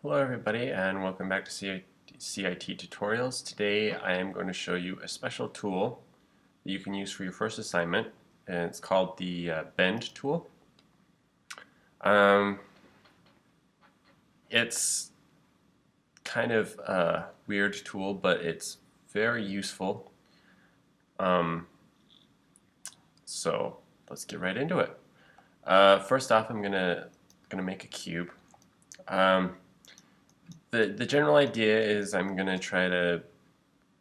Hello everybody and welcome back to CIT tutorials. Today I am going to show you a special tool that you can use for your first assignment, and it's called the bend tool. It's kind of a weird tool, but it's very useful. So let's get right into it. First off, I'm gonna make a cube. The general idea is I'm gonna try to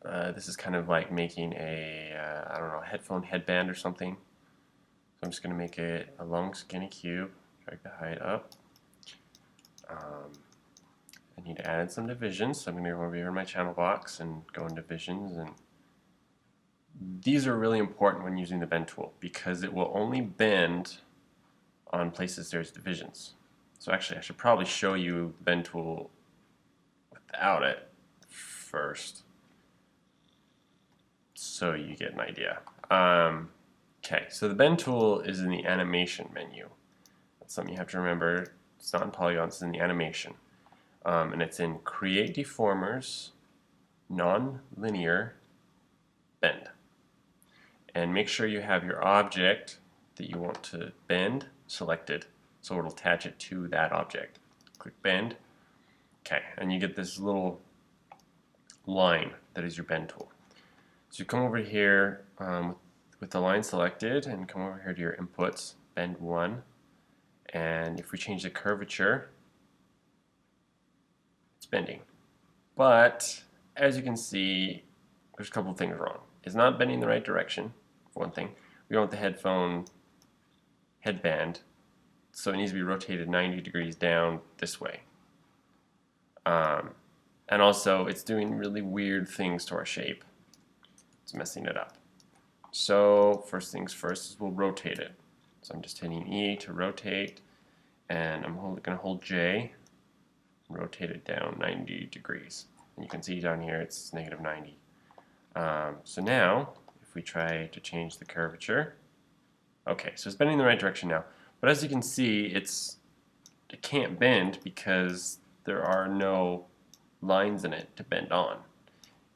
this is kind of like making a I don't know, headphone headband or something. So I'm just gonna make it a long skinny cube, drag the height up. I need to add some divisions, so I'm gonna go over here in my channel box and go into divisions, and these are really important when using the bend tool because it will only bend on places there's divisions. So actually I should probably show you the bend tool without it first so you get an idea. Okay, so the bend tool is in the animation menu. That's something you have to remember. It's not in polygons, it's in the animation. And it's in create deformers, non-linear bend. And make sure you have your object that you want to bend selected so it'll attach it to that object. Click bend. Okay, and you get this little line that is your bend tool. So you come over here with the line selected and come over here to your inputs, bend 1, and if we change the curvature, it's bending. But as you can see, there's a couple of things wrong. It's not bending in the right direction, for one thing. We want the headphone headband, so it needs to be rotated 90 degrees down this way. And also, it's doing really weird things to our shape. It's messing it up. So first things first is we'll rotate it. So I'm just hitting E to rotate, and I'm going to hold J, rotate it down 90 degrees. And you can see down here it's negative 90. So now, if we try to change the curvature, okay, so it's bending in the right direction now. But as you can see, it can't bend because there are no lines in it to bend on.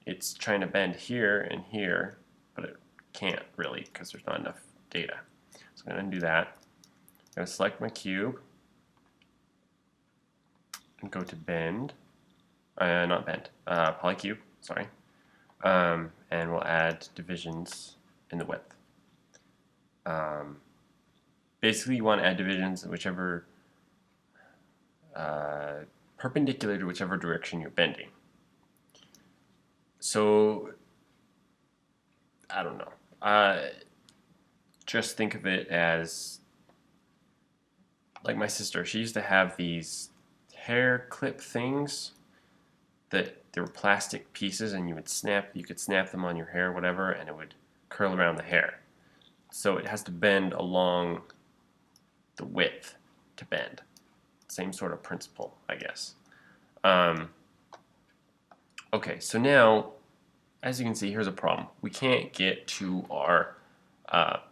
It's trying to bend here and here, but it can't really because there's not enough data. So I'm going to undo that. I'm going to select my cube and go to bend, not bend, polycube, sorry. And we'll add divisions in the width. Basically, you want to add divisions in whichever perpendicular to whichever direction you're bending. So, I don't know. Just think of it as like my sister. She used to have these hair clip things that they were plastic pieces, and you could snap them on your hair, whatever, and it would curl around the hair. So it has to bend along the width to bend. Same sort of principle, I guess. Okay, so now, as you can see, here's a problem. We can't get to our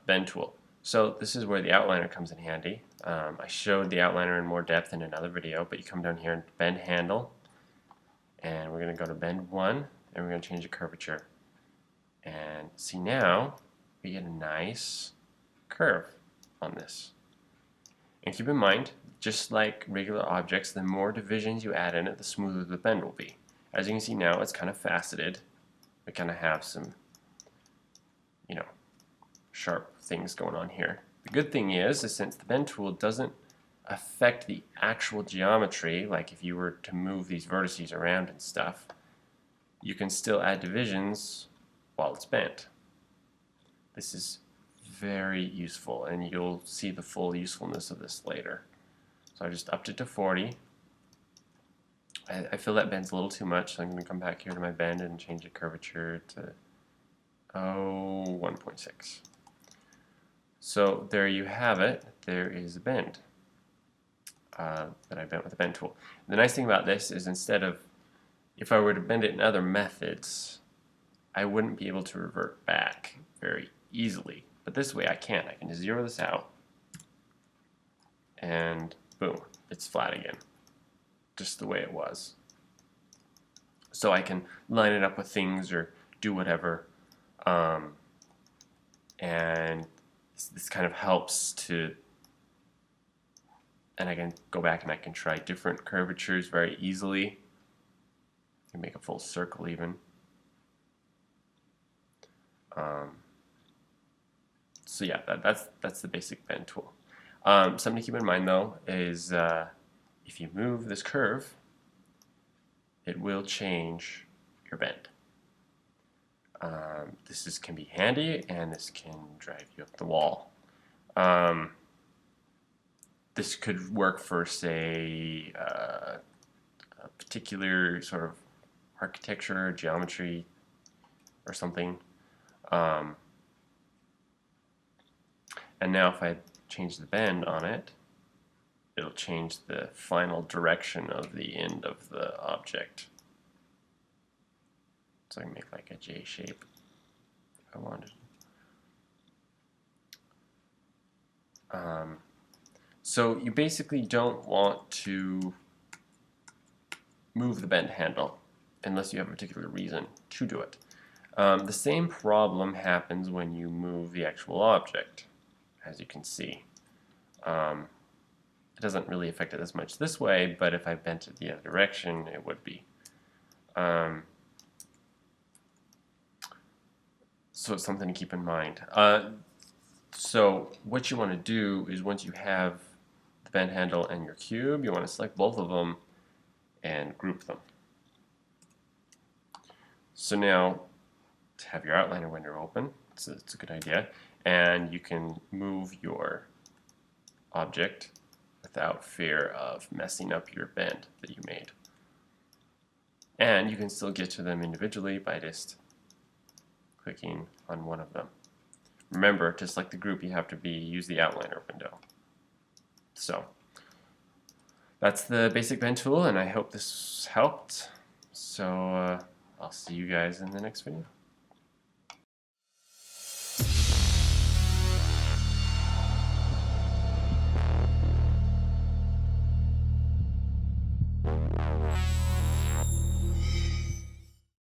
bend tool. So this is where the outliner comes in handy. I showed the outliner in more depth in another video, but you come down here and bend handle, and we're going to go to bend 1, and we're going to change the curvature. And see, now we get a nice curve on this. And keep in mind, just like regular objects, the more divisions you add in it, the smoother the bend will be. As you can see now, it's kind of faceted. We kind of have some, you know, sharp things going on here. The good thing is since the bend tool doesn't affect the actual geometry, like if you were to move these vertices around and stuff, you can still add divisions while it's bent. This is very useful, and you'll see the full usefulness of this later. So I just upped it to 40. I feel that bend's a little too much, so I'm going to come back here to my bend and change the curvature to 1.6. So there you have it. There is a bend that I bent with the bend tool. The nice thing about this is instead of, if I were to bend it in other methods, I wouldn't be able to revert back very easily. But this way I can. I can just zero this out, and boom, it's flat again. just the way it was. So I can line it up with things or do whatever. And this kind of helps to, and I can go back and I can try different curvatures very easily. I can make a full circle even. So yeah, that's the basic bend tool. Something to keep in mind though is if you move this curve, it will change your bend. This can be handy, and this can drive you up the wall. This could work for, say, a particular sort of architecture, geometry, or something. And now if I change the bend on it, it'll change the final direction of the end of the object. So I can make like a J shape if I wanted. So you basically don't want to move the bend handle unless you have a particular reason to do it. The same problem happens when you move the actual object, as you can see. It doesn't really affect it as much this way, but if I bent it the other direction, it would be. So it's something to keep in mind. So what you want to do is once you have the bend handle and your cube, you want to select both of them and group them. So now to have your outliner window open, it's a good idea, and you can move your object without fear of messing up your bend that you made. And you can still get to them individually by just clicking on one of them. Remember, to select the group, you have to use the outliner window. So that's the basic bend tool, and I hope this helped. So I'll see you guys in the next video.